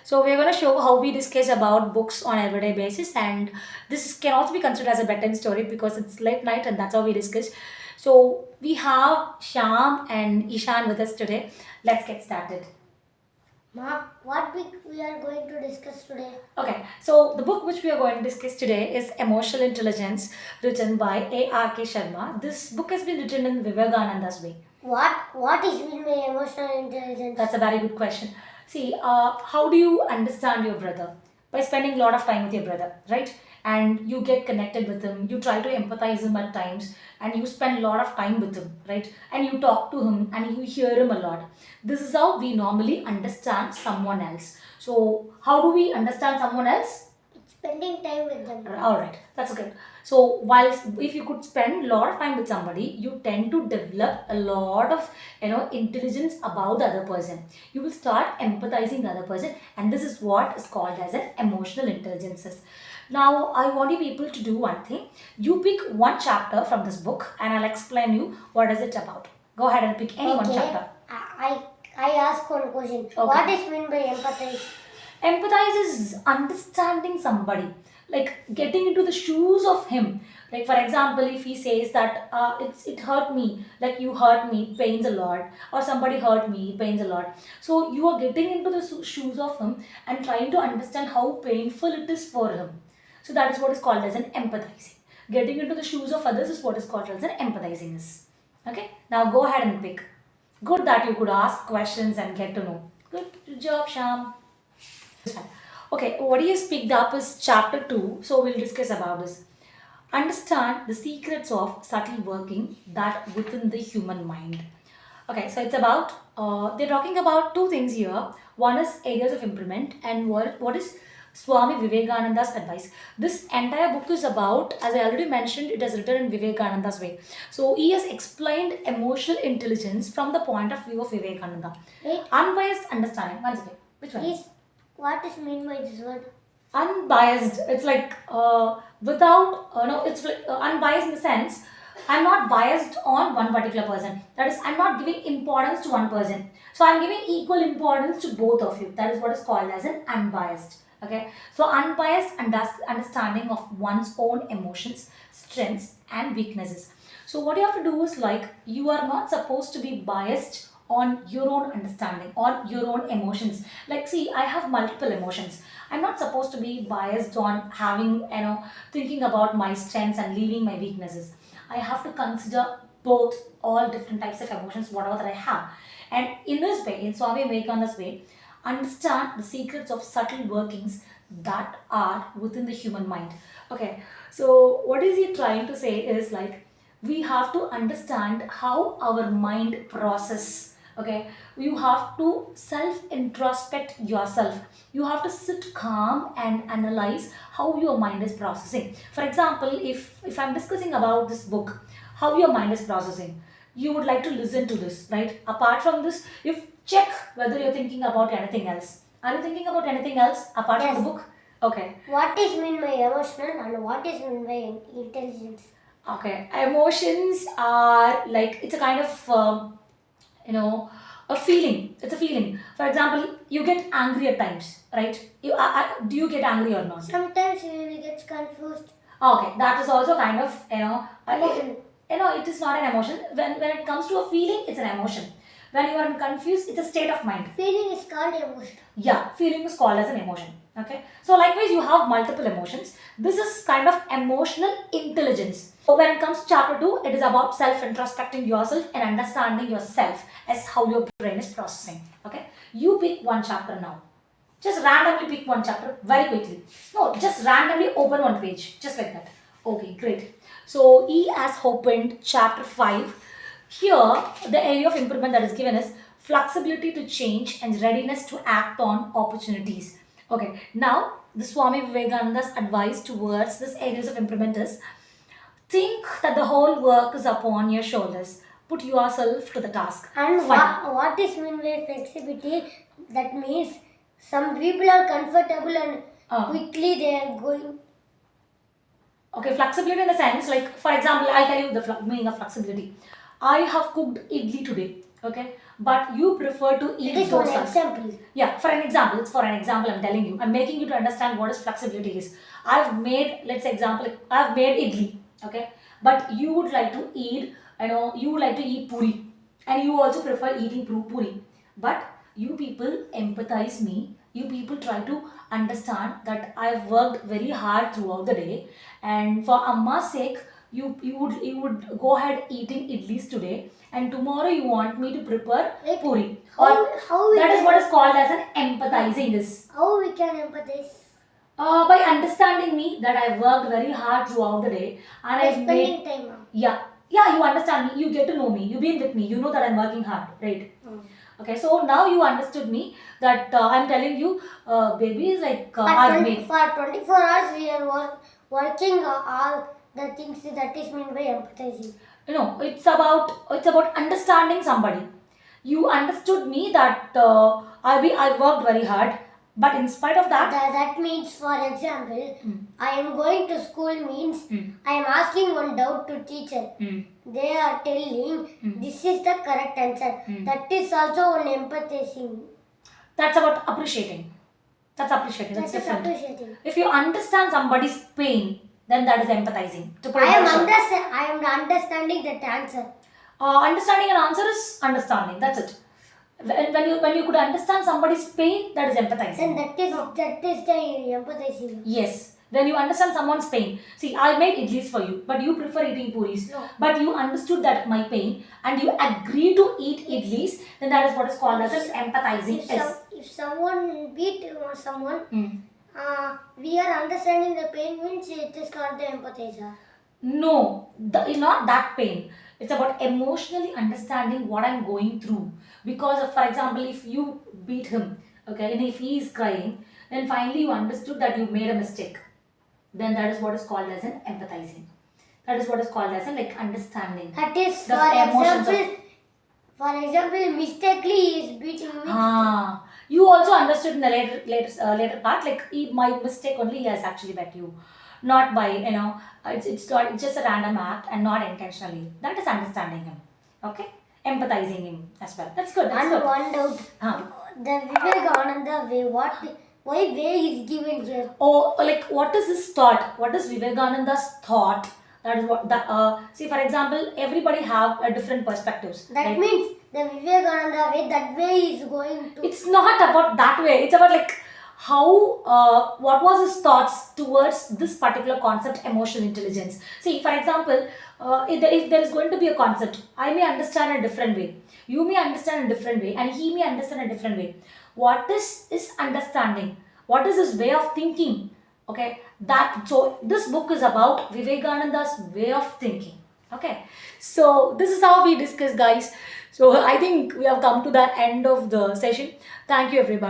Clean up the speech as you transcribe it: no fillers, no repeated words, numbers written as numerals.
So we're going to show how we discuss about books on everyday basis, and this can also be considered as a bedtime story because it's late night, and that's how we discuss. So we have Sham and Ishan with us today. Let's get started. Ma, what we are going to discuss today? Okay, so the book which we are going to discuss today is Emotional Intelligence, written by A.R.K. Sharma. This book has been written in Vivekananda's way. What is mean by emotional intelligence? That's a very good question. See, how do you understand your brother? By spending a lot of time with your brother, right? And you get connected with him, you try to empathize him at times, and you spend a lot of time with him, right? And you talk to him and you hear him a lot. This is how we normally understand someone else. So, how do we understand someone else? Spending time with them. All right, that's good. So, while if you could spend a lot of time with somebody, you tend to develop a lot of intelligence about the other person. You will start empathizing the other person, and this is what is called as an emotional intelligence. Now, I want you people to do one thing. You pick one chapter from this book, and I'll explain you what is it about. Go ahead and pick any one chapter. I ask one question. Okay. What is mean by empathy? Empathize is understanding somebody, like getting into the shoes of him. Like for example, if he says that it hurt me, like you hurt me, it pains a lot, or somebody hurt me, it pains a lot. So you are getting into the shoes of him and trying to understand how painful it is for him. So that is what is called as an empathizing. Getting into the shoes of others is what is called as an empathizing is. Okay, now go ahead and pick. Good that you could ask questions and get to know. Good job, Sham. Okay, what he has picked up is chapter 2, so we'll discuss about this. Understand the secrets of subtle working that within the human mind. Okay, so it's about, they're talking about two things here. One is areas of improvement, and what is Swami Vivekananda's advice. This entire book is about, as I already mentioned, it is written in Vivekananda's way. So he has explained emotional intelligence from the point of view of Vivekananda. Wait. Unbiased understanding. One second. Which one? Please, what is mean by this word? Unbiased, it's like without no, it's like, unbiased in the sense I'm not biased on one particular person. That is, I'm not giving importance to one person, so I'm giving equal importance to both of you. That is what is called as an unbiased. Okay, so unbiased understanding of one's own emotions, strengths and weaknesses. So what you have to do is, like, you are not supposed to be biased on your own understanding, on your own emotions. Like, see, I have multiple emotions. I'm not supposed to be biased on having, thinking about my strengths and leaving my weaknesses. I have to consider both, all different types of emotions, whatever that I have. And in this way, in Swami Vivekananda's way, understand the secrets of subtle workings that are within the human mind. Okay, so what is he trying to say is, like, we have to understand how our mind process. Okay, you have to self introspect yourself. You have to sit calm and analyze how your mind is processing. For example, if I'm discussing about this book, how your mind is processing, you would like to listen to this, right? Apart from this, if check whether you're thinking about anything else. Are you thinking about anything else apart from the book? Okay. What is mean by emotional and what is mean by intelligence? Okay, emotions are like, it's a kind of a feeling. It's a feeling. For example, you get angry at times, right? Do you get angry or not? Sometimes we get confused. Okay, that is also kind of Emotion. it is not an emotion. When it comes to a feeling, it's an emotion. When you are confused, it's a state of mind. Feeling is called emotion. Yeah, feeling is called as an emotion. Okay, so likewise, you have multiple emotions. This is kind of emotional intelligence. So when it comes to chapter 2, it is about self-introspecting yourself and understanding yourself as how your brain is processing. Okay, you pick one chapter now. Just randomly pick one chapter very quickly. No, just randomly open one page, just like that. Okay, great. So he has opened chapter 5. Here, the area of improvement that is given is flexibility to change and readiness to act on opportunities. Okay, now the Swami Vivekananda's advice towards this areas of improvement is, think that the whole work is upon your shoulders. Put yourself to the task. And Fine. what is mean by flexibility? That means some people are comfortable and quickly they are going. Okay, flexibility in the sense, like, for example, I'll tell you the meaning of flexibility. I have cooked idli today, okay, but you prefer to eat It is one dosas. example. Yeah, for an example, it's for an example I'm telling you. I'm making you to understand what is flexibility is. I've made, let's say example, I've made idli, okay? But you would like to eat, you would like to eat puri. And you also prefer eating puri. But you people empathize me. You people try to understand that I've worked very hard throughout the day. And for Amma's sake, you would go ahead eating idlis today, and tomorrow you want me to prepare Wait, puri. how we That is can, what is called as an empathizing is. how we can empathize? By understanding me that I worked very hard throughout the day and By I've made, spending time now. yeah, you understand me, you get to know me, you've been with me, you know that I'm working hard, right? Okay, so now you understood me that I'm telling you, baby is like I've made. For 24 hours we are working all the things that is meant by empathizing. It's about understanding somebody. You understood me that I worked very hard, but in spite of that, That means, for example, Mm. I am going to school means Mm. I am asking one doubt to teacher. Mm. They are telling Mm. this is the correct answer. Mm. That is also one empathizing. that's about appreciating. That's appreciating. That's That is different. appreciating. If you understand somebody's pain, then that is empathizing. To put it I am very short. I am understanding that answer. Understanding an answer is understanding. That's it. When you could understand somebody's pain, that is Then empathizing. that is the empathizing. Yes. When you understand someone's pain. See, I made idlis for you, but you prefer eating puris. No. But you understood that my pain and you agree to eat idlis, then that is what is called as an empathizing. If someone beat someone, Mm. we are understanding the pain means it is called the empathizer. No, not that pain. It's about emotionally understanding what I'm going through. Because, for example, if you beat him, okay, and if he is crying, then finally you understood that you made a mistake. Then that is what is called as an empathizing. That is what is called as an understanding. That is, The for emotions of- example, mistakenly he is beating me. You also understood in the later part, like my mistake only he has actually bet you, not by it's just a random act and not intentionally. That is understanding him, okay, empathizing him as well. That's good. That's And good. one doubt, the Vivekananda way, why way is given here? Oh, like what is his thought? What is Vivekananda's thought? That is what that. See, for example, everybody have a different perspectives. That right? means the Vivekananda way, that way is going to. It's not about that way. It's about like how what was his thoughts towards this particular concept, emotional intelligence. See, for example, if there is going to be a concept, I may understand a different way, you may understand a different way, and he may understand a different way. What is his understanding? What is his way of thinking? Okay, that so this book is about Vivekananda's way of thinking. Okay, so this is how we discuss, guys. So I think we have come to the end of the session. Thank you, everybody.